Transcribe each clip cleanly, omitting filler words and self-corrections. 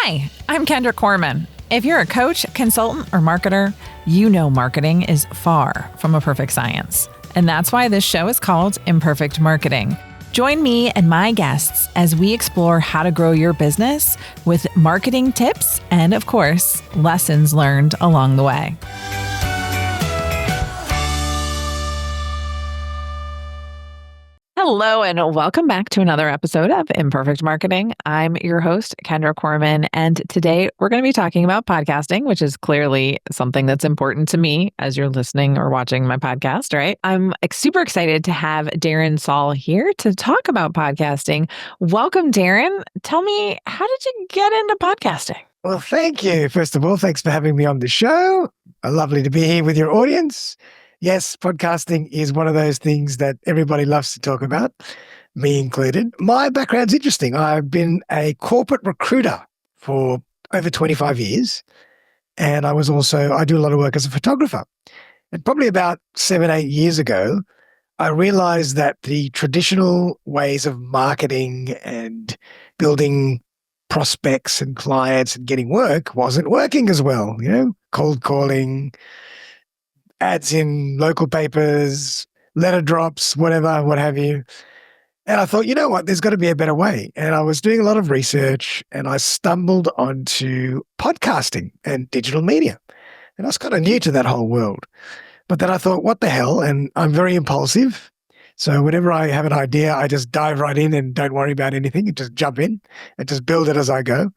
Hi, I'm Kendra Corman. If you're a coach, consultant, or marketer, you know marketing is far from a perfect science. And that's why this show is called Imperfect Marketing. Join me and my guests as we explore how to grow your business with marketing tips and, of course, lessons learned along the way. Hello, and welcome back to another episode of Imperfect Marketing. I'm your host, Kendra Corman, and today we're going to be talking about podcasting, which is clearly something that's important to me as you're listening or watching my podcast, right? I'm super excited to have Darren Saul here to talk about podcasting. Welcome, Darren. Tell me, how did you get into podcasting? Well, thank you. First of all, thanks for having me on the show. Lovely to be here with your audience. Yes, podcasting is one of those things that everybody loves to talk about, me included. My background's interesting. I've been a corporate recruiter for over 25 years, and I do a lot of work as a photographer. And probably about 7-8 years ago, I realized that the traditional ways of marketing and building prospects and clients and getting work wasn't working as well. Cold calling, ads in local papers, letter drops, whatever, what have you. And I thought, you know what, there's got to be a better way. And I was doing a lot of research and I stumbled onto podcasting and digital media. And I was kind of new to that whole world. But then I thought, what the hell? And I'm very impulsive. So whenever I have an idea, I just dive right in and don't worry about anything and just jump in and just build it as I go.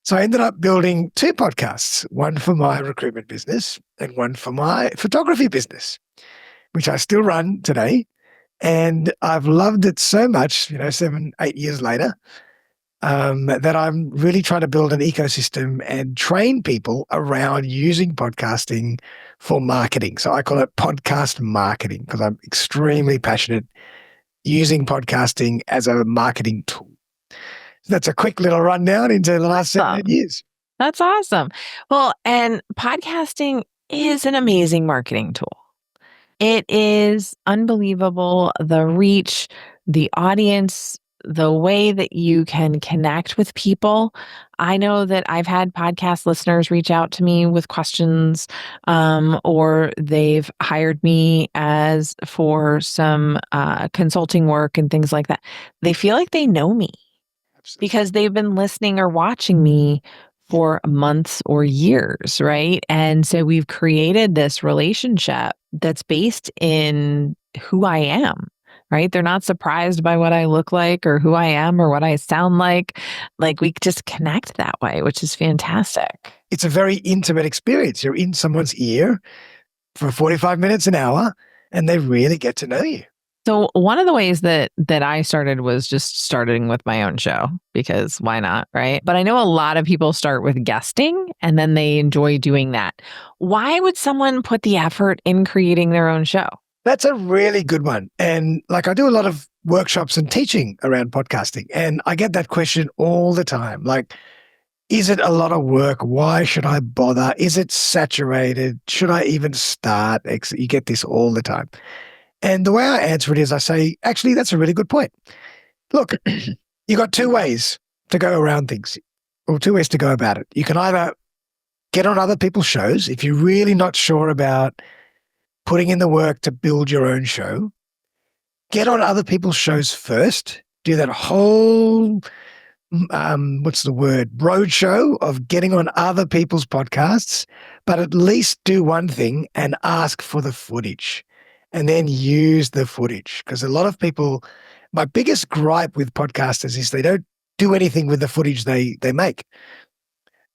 So I ended up building 2 podcasts, one for my recruitment business and one for my photography business, which I still run today. And I've loved it so much, 7-8 years later, that I'm really trying to build an ecosystem and train people around using podcasting for marketing. So I call it podcast marketing because I'm extremely passionate using podcasting as a marketing tool. That's a quick little rundown into the last 7 years. That's awesome. Well, and podcasting is an amazing marketing tool. It is unbelievable, the reach, the audience, the way that you can connect with people. I know that I've had podcast listeners reach out to me with questions, or they've hired me for some consulting work and things like that. They feel like they know me because they've been listening or watching me for months or years, right? And so we've created this relationship that's based in who I am, right? They're not surprised by what I look like or who I am or what I sound like. Like we just connect that way, which is fantastic. It's a very intimate experience. You're in someone's ear for 45 minutes, an hour, and they really get to know you. So one of the ways that I started was just starting with my own show because why not, right? But I know a lot of people start with guesting and then they enjoy doing that. Why would someone put the effort in creating their own show? That's a really good one. And I do a lot of workshops and teaching around podcasting. And I get that question all the time. Is it a lot of work? Why should I bother? Is it saturated? Should I even start? You get this all the time. And the way I answer it is I say, actually, that's a really good point. Look, you got 2 ways to go around things or 2 ways to go about it. You can either get on other people's shows if you're really not sure about putting in the work to build your own show. Get on other people's shows first. Do that whole, roadshow of getting on other people's podcasts, but at least do one thing and ask for the footage. And then use the footage. Because a lot of people, my biggest gripe with podcasters is they don't do anything with the footage they make.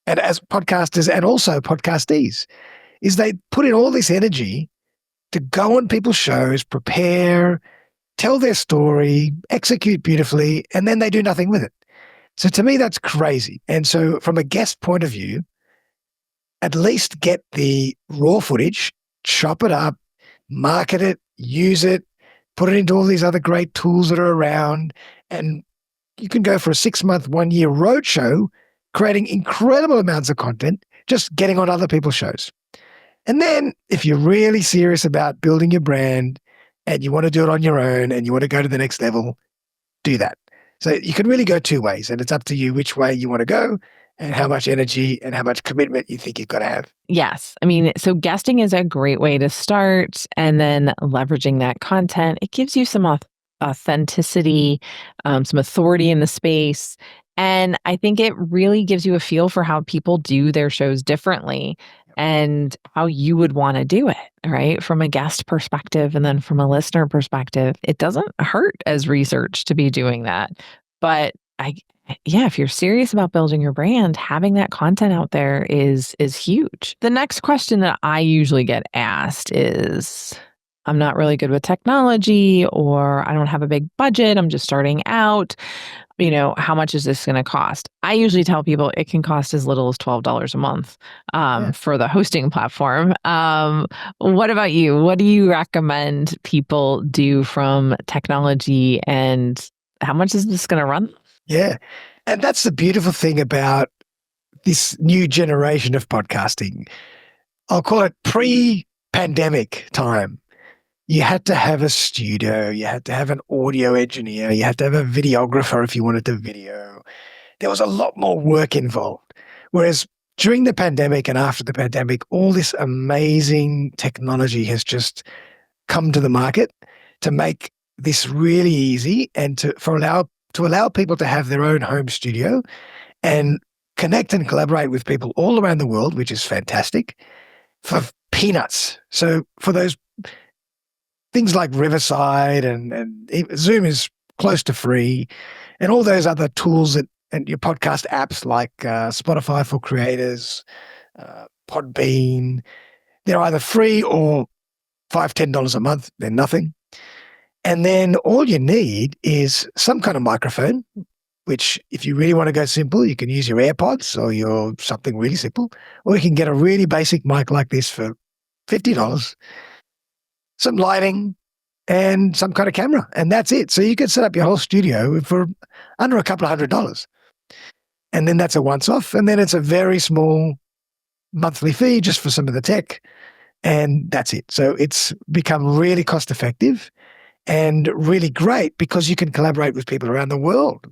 And as podcasters and also podcastees, is they put in all this energy to go on people's shows, prepare, tell their story, execute beautifully, and then they do nothing with it. So to me, that's crazy. And so from a guest point of view, at least get the raw footage, chop it up, market it, use it, put it into all these other great tools that are around, and you can go for a 6-month, 1-year roadshow, creating incredible amounts of content, just getting on other people's shows. And then if you're really serious about building your brand and you want to do it on your own and you want to go to the next level, do that. So you can really go 2 ways, and it's up to you which way you want to go. and how much energy and how much commitment you think you've got to have. Yes. I mean, so guesting is a great way to start, and then leveraging that content. It gives you some authenticity, some authority in the space. And I think it really gives you a feel for how people do their shows differently and how you would want to do it, right? From a guest perspective and then from a listener perspective. It doesn't hurt as research to be doing that. But yeah, if you're serious about building your brand, having that content out there is huge. The next question that I usually get asked is, I'm not really good with technology, or I don't have a big budget, I'm just starting out. How much is this going to cost? I usually tell people it can cost as little as $12 a month Yeah. for the hosting platform. What about you? What do you recommend people do from technology, and how much is this going to run? Yeah. And that's the beautiful thing about this new generation of podcasting. I'll call it pre-pandemic time. You had to have a studio, you had to have an audio engineer, you had to have a videographer if you wanted to video. There was a lot more work involved. Whereas during the pandemic and after the pandemic, all this amazing technology has just come to the market to make this really easy and to allow people to have their own home studio and connect and collaborate with people all around the world, which is fantastic, for peanuts. So for those things like Riverside and Zoom is close to free, and all those other tools and your podcast apps like Spotify for creators, Podbean, they're either free or $5-10 a month. They're nothing. And then all you need is some kind of microphone, which if you really want to go simple, you can use your AirPods or your something really simple, or you can get a really basic mic like this for $50, some lighting, and some kind of camera, and that's it. So you can set up your whole studio for under a couple of $100. And then that's a once-off, and then it's a very small monthly fee just for some of the tech, and that's it. So it's become really cost-effective and really great because you can collaborate with people around the world,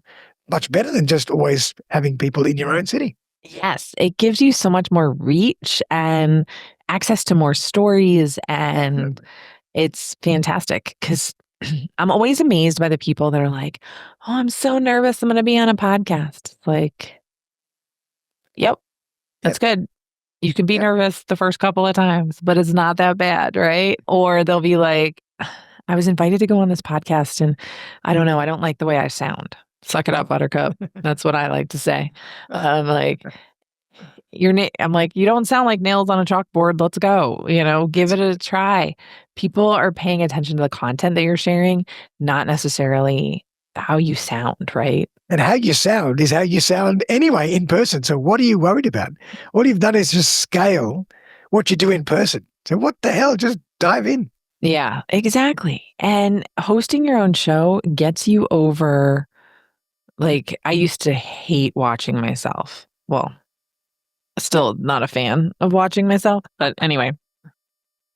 much better than just always having people in your own city. Yes, it gives you so much more reach and access to more stories, and it's fantastic because I'm always amazed by the people that are like, "Oh, I'm so nervous. I'm going to be on a podcast." It's like, yep, that's Yep. good. You can be Yep. nervous the first couple of times, but it's not that bad, right? Or they'll be like, I was invited to go on this podcast and I don't know, I don't like the way I sound. Suck it up, buttercup. That's what I like to say. I'm like, I'm like, you don't sound like nails on a chalkboard. Let's go. Give it a try. People are paying attention to the content that you're sharing, not necessarily how you sound, right? And how you sound is how you sound anyway in person. So what are you worried about? All you've done is just scale what you do in person. So what the hell? Just dive in. Yeah, exactly. And hosting your own show gets you over, like, I used to hate watching myself. Well, still not a fan of watching myself, but anyway,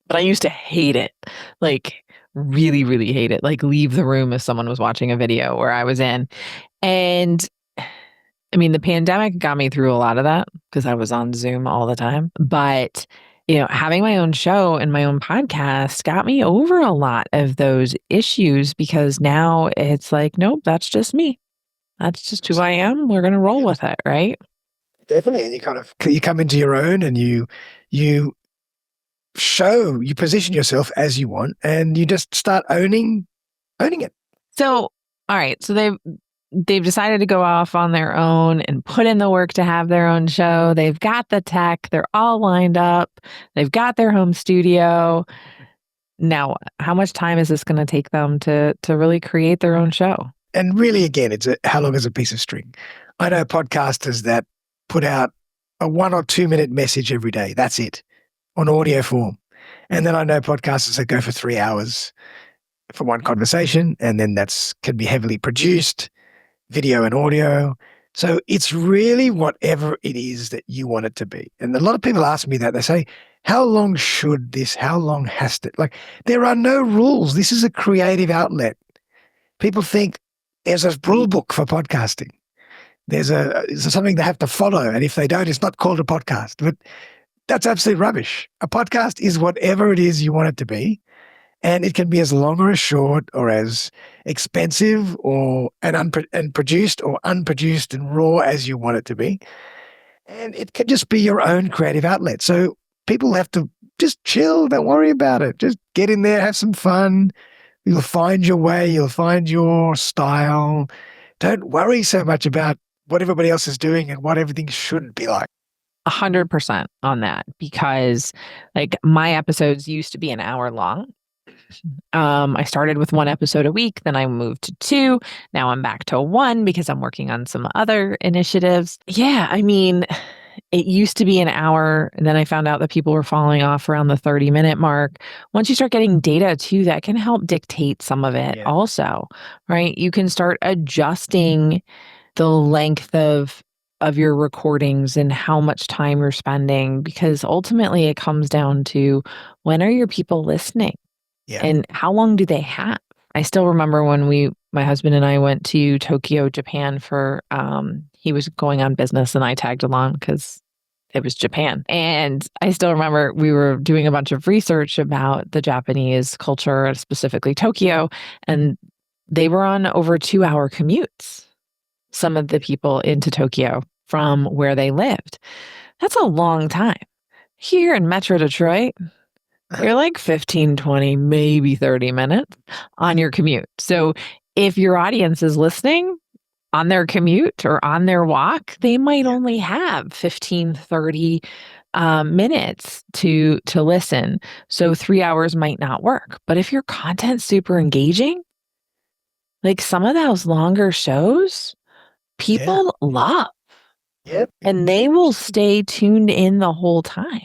but I used to hate it. Like, really, really hate it. Like, leave the room if someone was watching a video where I was in. And I mean, the pandemic got me through a lot of that because I was on Zoom all the time. But, having my own show and my own podcast got me over a lot of those issues because now it's like, nope, that's just me. That's just who I am. We're going to roll with it, right? Definitely. And you come into your own and you position yourself as you want and you just start owning it. So, all right. So they've decided to go off on their own and put in the work to have their own show. They've got the tech. They're all lined up. They've got their home studio. Now, how much time is this going to take them to really create their own show? And really, again, how long is a piece of string? I know podcasters that put out a 1 or 2 minute message every day. That's it, on audio form. And then I know podcasters that go for 3 hours for one conversation, and then can be heavily produced, video and audio. So it's really whatever it is that you want it to be. And a lot of people ask me that. They say, how long should this? How long has to? Like, there are no rules. This is a creative outlet. People think there's a rule book for podcasting. There's something they have to follow. And if they don't, it's not called a podcast. But that's absolute rubbish. A podcast is whatever it is you want it to be. And it can be as long or as short or as expensive or and produced or unproduced and raw as you want it to be. And it can just be your own creative outlet. So people have to just chill. Don't worry about it. Just get in there, have some fun. You'll find your way. You'll find your style. Don't worry so much about what everybody else is doing and what everything should be like. 100% on that, because like my episodes used to be an hour long. I started with one episode a week, then I moved to two. Now I'm back to one because I'm working on some other initiatives. Yeah, I mean, it used to be an hour, and then I found out that people were falling off around the 30-minute mark. Once you start getting data too, that can help dictate some of it also, right? You can start adjusting the length of your recordings and how much time you're spending, because ultimately it comes down to, when are your people listening? And how long do they have? I still remember when my husband and I went to Tokyo, Japan for, he was going on business and I tagged along because it was Japan. And I still remember we were doing a bunch of research about the Japanese culture, specifically Tokyo, and they were on over 2-hour commutes, some of the people into Tokyo from where they lived. That's a long time. Here in Metro Detroit, you're like 15, 20, maybe 30 minutes on your commute. So if your audience is listening on their commute or on their walk, they might only have 15, 30 minutes to listen. So 3 hours might not work. But if your content's super engaging, like some of those longer shows, people love. And they will stay tuned in the whole time.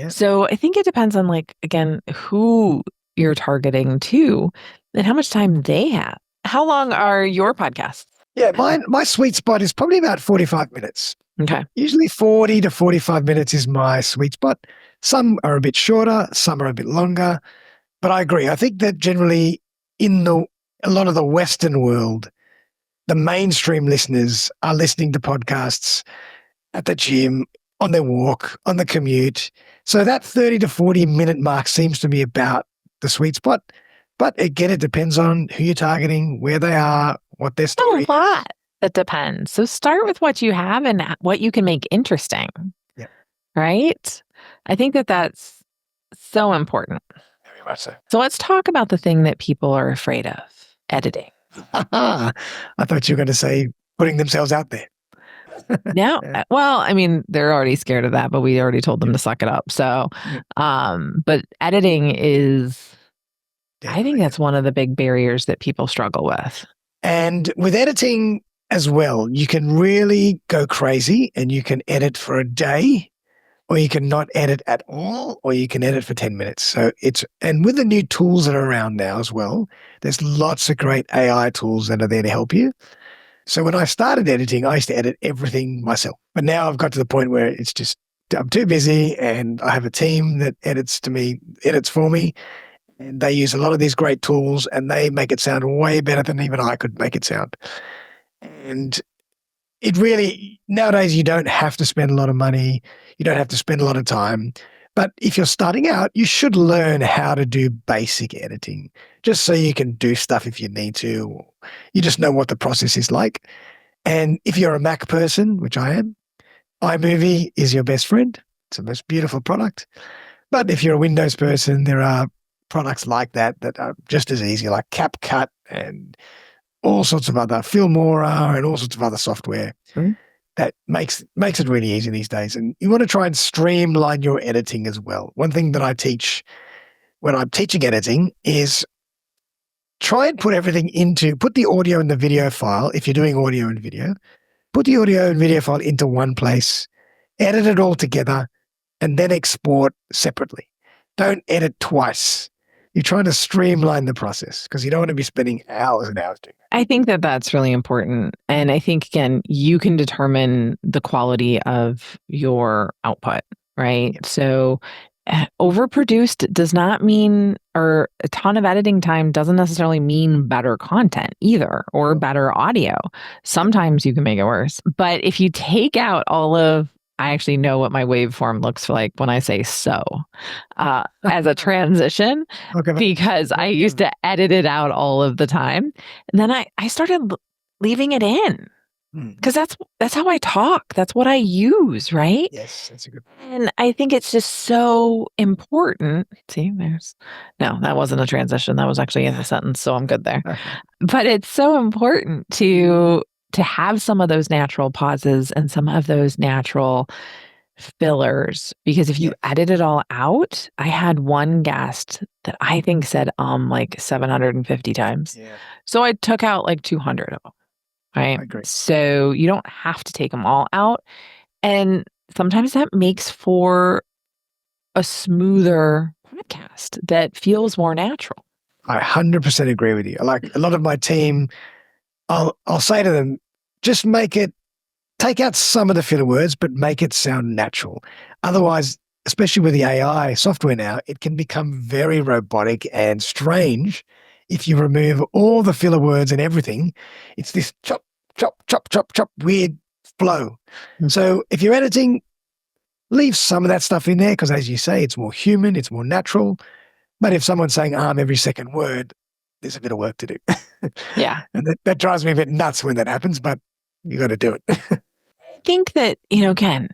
So I think it depends on, like, again, who you're targeting too and how much time they have. How long are your podcasts? Yeah, my sweet spot is probably about 45 minutes. Okay. Usually 40 to 45 minutes is my sweet spot. Some are a bit shorter, some are a bit longer. But I agree. I think that generally in a lot of the Western world, the mainstream listeners are listening to podcasts at the gym, on their walk, on the commute. So that 30 to 40-minute mark seems to be about the sweet spot. But again, it depends on who you're targeting, where they are, what their story is. A lot. That depends. So start with what you have and what you can make interesting. Yeah. Right? I think that that's so important. Very much so. So let's talk about the thing that people are afraid of, editing. I thought you were going to say putting themselves out there. No, well, I mean, they're already scared of that, but we already told them to suck it up. So, but editing is, I think that's one of the big barriers that people struggle with. And with editing as well, you can really go crazy and you can edit for a day, or you can not edit at all, or you can edit for 10 minutes. So and with the new tools that are around now as well, there's lots of great AI tools that are there to help you. So when I started editing, I used to edit everything myself. But now I've got to the point where it's just, I'm too busy and I have a team that edits for me. And they use a lot of these great tools and they make it sound way better than even I could make it sound. And it really, nowadays, you don't have to spend a lot of money. You don't have to spend a lot of time. But if you're starting out, you should learn how to do basic editing, just so you can do stuff if you need to. You just know what the process is like. And if you're a Mac person, which I am, iMovie is your best friend. It's the most beautiful product. But if you're a Windows person, there are products like that are just as easy, like CapCut and all sorts of other Filmora and all sorts of other software that makes it really easy these days. And you want to try and streamline your editing as well. One thing that I teach when I'm teaching editing is try and put the audio and the video file, if you're doing audio and video, put the audio and video file into one place, edit it all together, and then export separately. Don't edit twice. You're trying to streamline the process because you don't want to be spending hours and hours doing it. I think that that's really important. And I think, again, you can determine the quality of your output, right? Yep. So overproduced does not mean, or a ton of editing time doesn't necessarily mean better content either, or better audio. Sometimes you can make it worse. But if you take out I actually know what my waveform looks like when I say so as a transition, because I used to edit it out all of the time. And then I started leaving it in. Because that's how I talk. That's what I use, right? Yes, that's a good. And I think it's just so important. See, no, that wasn't a transition. That was actually in the sentence, so I'm good there. But it's so important to have some of those natural pauses and some of those natural fillers, because if you edit it all out, I had one guest that I think said like 750 times. So I took out like 200 of them. Right. So you don't have to take them all out. And sometimes that makes for a smoother podcast that feels more natural. I 100% agree with you. Like a lot of my team, I'll say to them, just take out some of the filler words, but make it sound natural. Otherwise, especially with the AI software now, it can become very robotic and strange if you remove all the filler words and everything. It's this chop, chop, chop, chop, chop, weird flow. So if you're editing, leave some of that stuff in there because, as you say, it's more human, it's more natural. But if someone's saying every second word, there's a bit of work to do. Yeah. And that drives me a bit nuts when that happens, but you got to do it. I think that, Ken,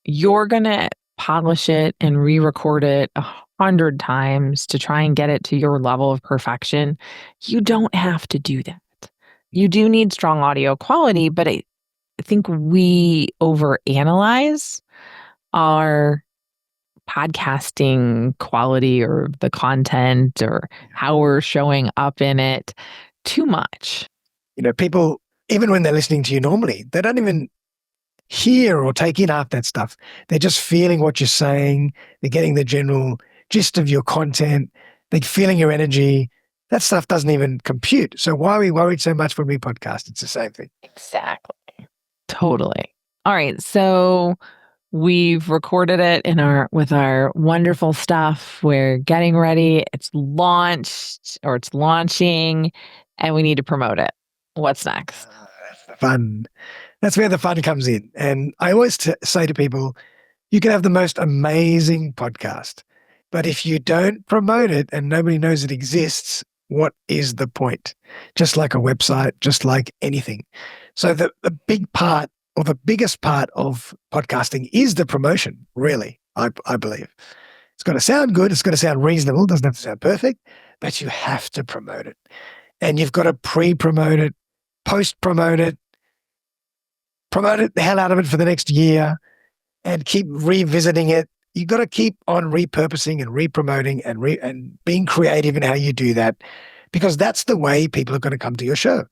you're going to polish it and re-record it 100 times to try and get it to your level of perfection. You don't have to do that. You do need strong audio quality, but I think we overanalyze our podcasting quality or the content or how we're showing up in it too much. People, even when they're listening to you normally, they don't even hear or take in half that stuff. They're just feeling what you're saying. They're getting the general gist of your content. They're feeling your energy. That stuff doesn't even compute. So why are we worried so much when we podcast? It's the same thing. Exactly. Totally. All right. So we've recorded it with our wonderful stuff. We're getting ready. It's launched or it's launching and we need to promote it. What's next? Fun. That's where the fun comes in. And I always say to people, you can have the most amazing podcast, but if you don't promote it and nobody knows it exists, what is the point? Just like a website, just like anything. So the big part or the biggest part of podcasting is the promotion, really, I believe. It's got to sound good. It's got to sound reasonable. It doesn't have to sound perfect, but you have to promote it. And you've got to pre-promote it, post-promote it, promote it the hell out of it for the next year and keep revisiting it. You've got to keep on repurposing and re-promoting and being creative in how you do that, because that's the way people are going to come to your show.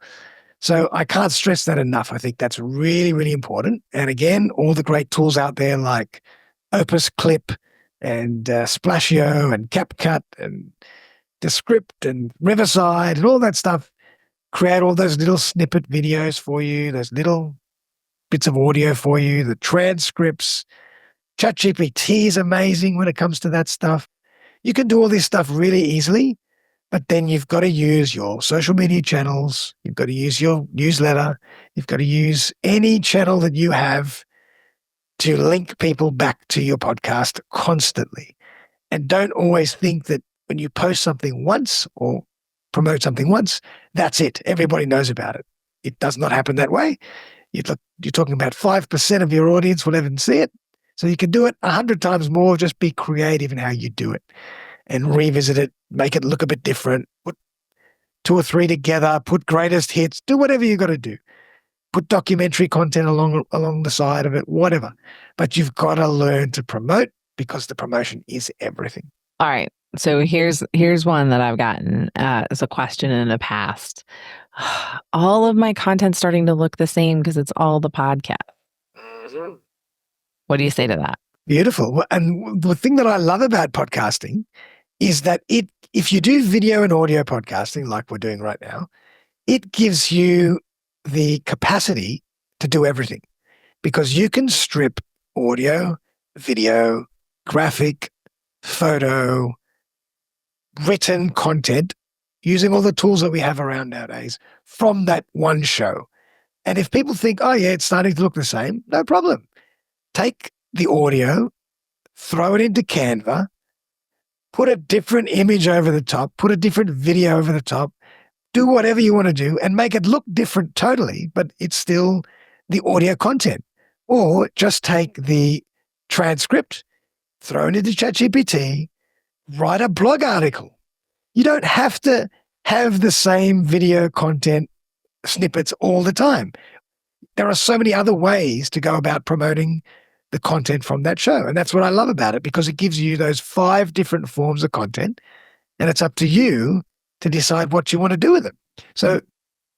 So I can't stress that enough. I think that's really, really important. And again, all the great tools out there like Opus Clip and Splashio and CapCut and Descript and Riverside and all that stuff create all those little snippet videos for you, those little bits of audio for you, the transcripts. ChatGPT is amazing when it comes to that stuff. You can do all this stuff really easily, but then you've got to use your social media channels. You've got to use your newsletter. You've got to use any channel that you have to link people back to your podcast constantly. And don't always think that when you post something once or promote something once, that's it. Everybody knows about it. It does not happen that way. You're talking about 5% of your audience will even see it. So you can do it 100 times more. Just be creative in how you do it and revisit it, make it look a bit different, put 2 or 3 together, put greatest hits, do whatever you got to do. Put documentary content along the side of it, whatever. But you've got to learn to promote because the promotion is everything. All right. So here's one that I've gotten as a question in the past. All of my content's starting to look the same because it's all the podcast. Mm-hmm. What do you say to that? Beautiful. And the thing that I love about podcasting is that if you do video and audio podcasting like we're doing right now, it gives you the capacity to do everything because you can strip audio, video, graphic, photo, written content using all the tools that we have around nowadays from that one show. And if people think, oh, yeah, it's starting to look the same, no problem. Take the audio, throw it into Canva, put a different image over the top, put a different video over the top, do whatever you want to do and make it look different totally, but it's still the audio content. Or just take the transcript, throw it into ChatGPT, write a blog article. You don't have to have the same video content snippets all the time. There are so many other ways to go about promoting the content from that show. And that's what I love about it, because it gives you those 5 different forms of content and it's up to you to decide what you want to do with it. So,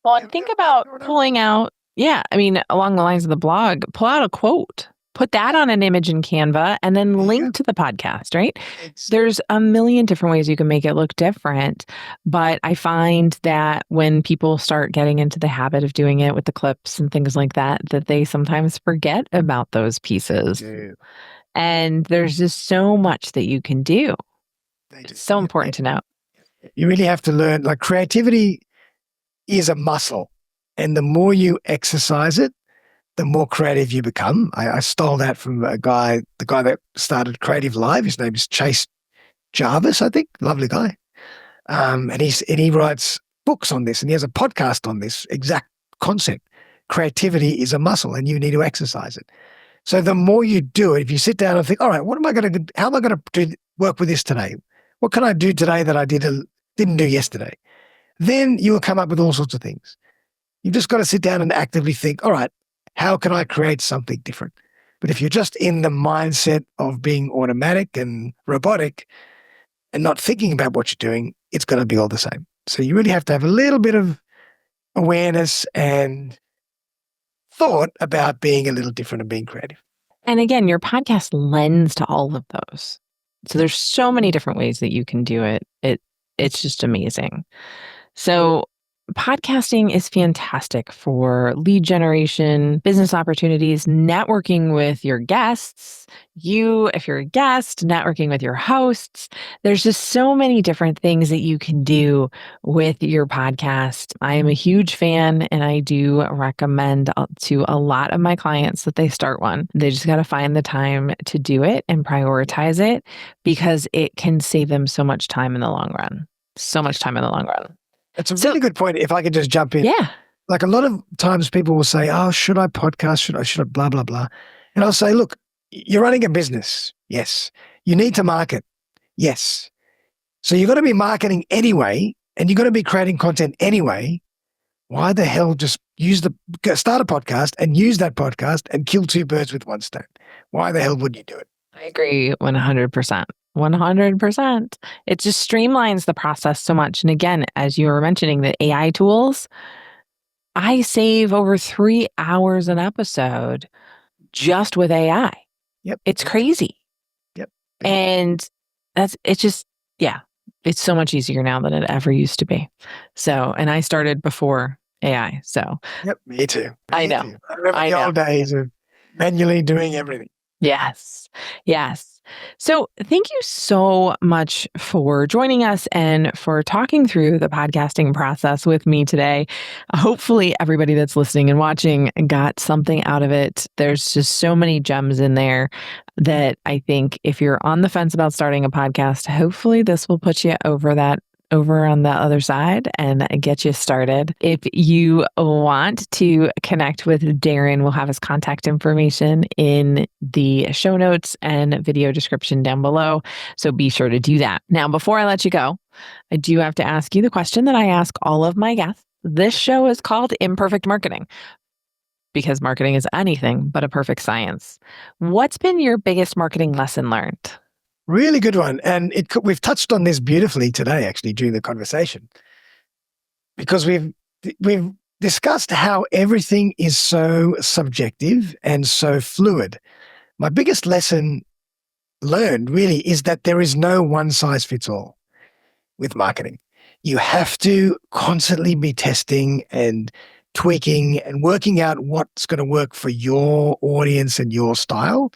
well, and think about pulling out, along the lines of the blog, pull out a quote, put that on an image in Canva, and then link to the podcast, right? There's a million different ways you can make it look different. But I find that when people start getting into the habit of doing it with the clips and things like that, that they sometimes forget about those pieces. And there's just so much that you can do. It's so important to know. You really have to learn, like, creativity is a muscle. And the more you exercise it, the more creative you become. I stole that from the guy that started Creative Live. His name is Chase Jarvis, I think. Lovely guy. And he writes books on this, and he has a podcast on this exact concept. Creativity is a muscle and you need to exercise it. So the more you do it, if you sit down and think, all right, what am I going to do? How am I going to work with this today? What can I do today that I didn't do yesterday? Then you will come up with all sorts of things. You've just got to sit down and actively think, all right, how can I create something different? But if you're just in the mindset of being automatic and robotic and not thinking about what you're doing, it's going to be all the same. So you really have to have a little bit of awareness and thought about being a little different and being creative. And again, your podcast lends to all of those. So there's so many different ways that you can do it. It's just amazing. So podcasting is fantastic for lead generation, business opportunities, networking with your guests. If you're a guest, networking with your hosts. There's just so many different things that you can do with your podcast. I am a huge fan, and I do recommend to a lot of my clients that they start one. They just got to find the time to do it and prioritize it, because it can save them so much time in the long run. So much time in the long run. It's a really good point. If I could just jump in. Yeah. Like, a lot of times people will say, oh, should I podcast? Should I blah, blah, blah. And I'll say, look, you're running a business. Yes. You need to market. Yes. So you're going to be marketing anyway, and you're going to be creating content anyway. Why the hell just start a podcast and use that podcast and kill 2 birds with one stone? Why the hell wouldn't you do it? I agree 100%. 100%. It just streamlines the process so much. And again, as you were mentioning, the AI tools, I save over 3 hours an episode just with AI. Yep. It's crazy. Yep. And it's so much easier now than it ever used to be. So, and I started before AI. So, yep, me too. I know. I remember the old days of manually doing everything. Yes. So thank you so much for joining us and for talking through the podcasting process with me today. Hopefully everybody that's listening and watching got something out of it. There's just so many gems in there that I think if you're on the fence about starting a podcast, hopefully this will put you over on the other side and get you started. If you want to connect with Darren, we'll have his contact information in the show notes and video description down below. So be sure to do that. Now, before I let you go, I do have to ask you the question that I ask all of my guests. This show is called Imperfect Marketing, because marketing is anything but a perfect science. What's been your biggest marketing lesson learned? Really good one. And we've touched on this beautifully today, actually, during the conversation, because we've discussed how everything is so subjective and so fluid. My biggest lesson learned really is that there is no one size fits all with marketing. You have to constantly be testing and tweaking and working out what's going to work for your audience and your style,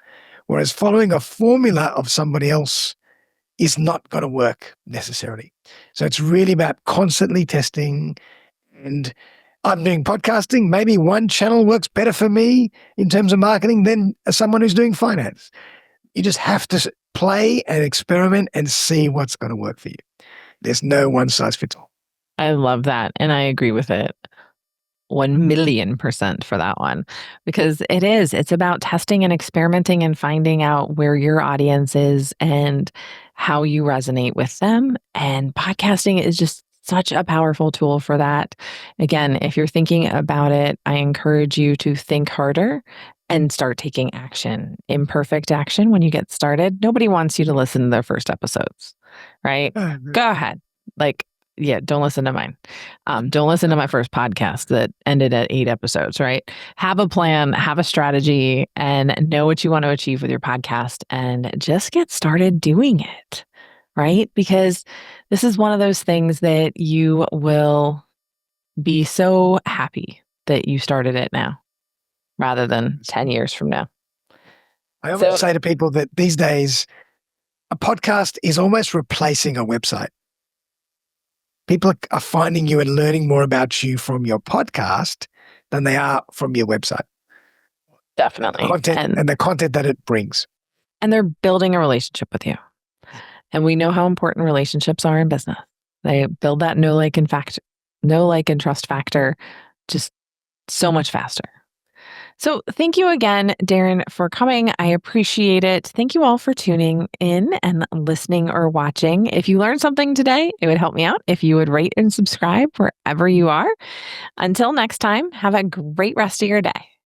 Whereas following a formula of somebody else is not going to work necessarily. So it's really about constantly testing. And I'm doing podcasting. Maybe one channel works better for me in terms of marketing than someone who's doing finance. You just have to play and experiment and see what's going to work for you. There's no one size fits all. I love that. And I agree with it 1,000,000% for that one, because it's about testing and experimenting and finding out where your audience is and how you resonate with them. And podcasting is just such a powerful tool for that. Again, if you're thinking about it, I encourage you to think harder and start taking action. Imperfect action when you get started. Nobody wants you to listen to their first episodes, right? Go ahead. Yeah, don't listen to mine. Don't listen to my first podcast that ended at 8 episodes, right? Have a plan, have a strategy, and know what you want to achieve with your podcast and just get started doing it, right? Because this is one of those things that you will be so happy that you started it now rather than 10 years from now. I always say to people that these days, a podcast is almost replacing a website. People are finding you and learning more about you from your podcast than they are from your website. Definitely. And the content that it brings. And they're building a relationship with you. And we know how important relationships are in business. They build that know, like, and trust factor just so much faster. So thank you again, Darren, for coming. I appreciate it. Thank you all for tuning in and listening or watching. If you learned something today, it would help me out if you would rate and subscribe wherever you are. Until next time, have a great rest of your day.